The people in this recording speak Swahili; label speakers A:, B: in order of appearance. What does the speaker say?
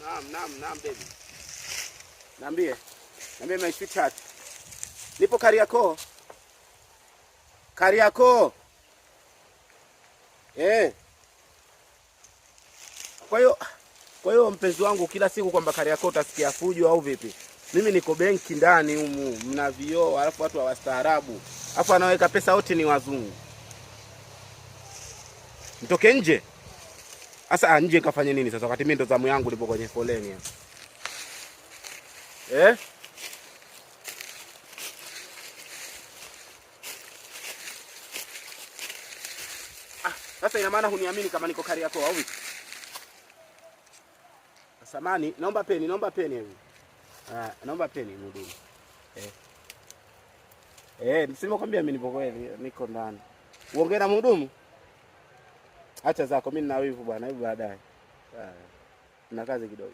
A: Naam baby. Niambie my sweetheart. Nipo Kariakoo. Kwa hiyo mpenzi wangu, kila siku kwamba Kariakoo utasikia fujo au vipi? Mimi niko benki ndani humu, mna vioo, alafu watu hawastaarabu. Alafu anaweka pesa wote ni wazungu. Nitoke nje? Sasa nje kafanye nini sasa wakati mimi ndo zamu yangu nipo kwenye foleni hapa? Sasa ina maana huniamini kama niko Kariakoo au vipi? Samani, naomba peni hivi. Naomba peni mhudumu. Nisimkwambia mimi nipo kweli, niko ndani. Uongee na mhudumu? Acha zako, mimi nina wivu bwana, hebu baadaye. Na kazi kidogo.